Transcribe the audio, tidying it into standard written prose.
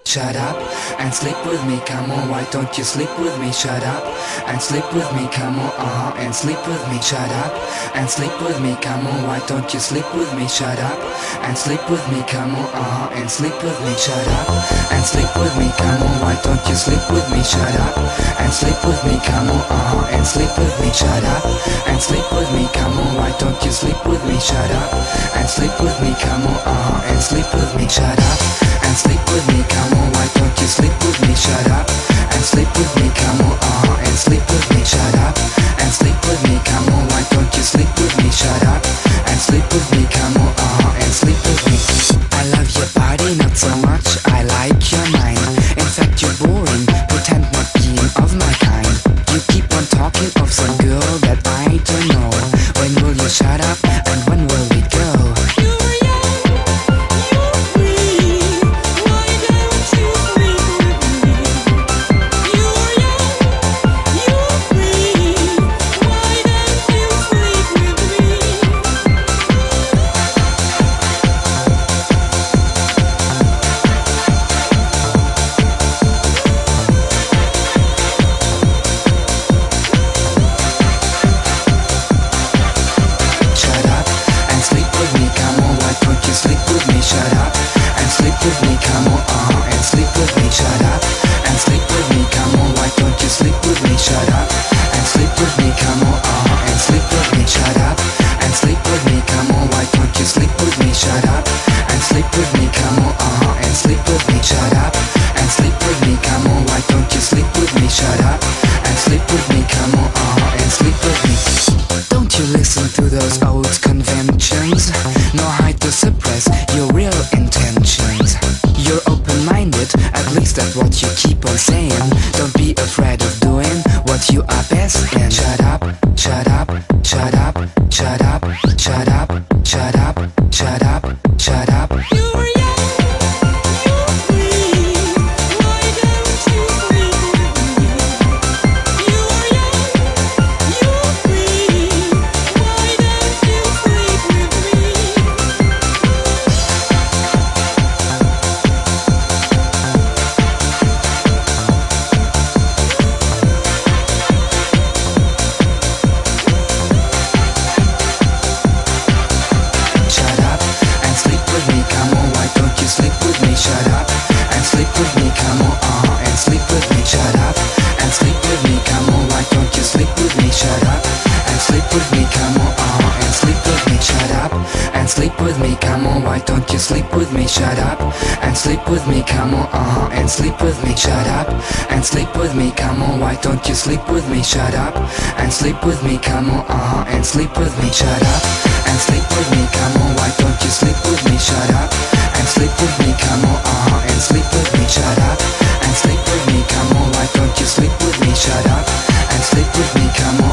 Shut up and sleep with me, come on, why don't you sleep with me? Shut up and sleep with me, come on, and sleep with me. Shut up and sleep with me, come on, why don't you sleep with me? Shut up and sleep with me, come on, and sleep with me. Shut up and sleep with me, come on, why don't you sleep with me? Shut up and sleep with me, come on, and sleep with me. Shut up and sleep with me, come on, why don't you sleep with me? Shut up and sleep with me, come on, and sleep with me. Shut up and sleep with me, come on, why don't you sleep with me? Shut up and sleep with me, come on, and sleep with me. Shut up and sleep with me, come on, why don't you sleep with me? Shut up and sleep with me, come on, and sleep with me. I love your body, not so much, I like your mind. In fact you're boring, pretend not being of my kind. You keep on talking of some girl that I don't know. When will you shut up and when will we go? No hide to suppress your real intentions. You're open-minded, at least that's what you keep on saying. Don't be afraid of doing what you are best in. Shut up, shut up, shut up, shut up, shut up, shut up, shut up, shut up. Sleep with me, come on, why don't you sleep with me? Shut up and sleep with me, come on, and sleep with me. Shut up and sleep with me, come on, why don't you sleep with me? Shut up and sleep with me, come on, and sleep with me. Shut up and sleep with me, come on, why don't you sleep with me? Shut up and sleep with me, come on, and sleep with me. Shut up and sleep with me, come on, why don't you sleep with me? Shut up and sleep with me, come on.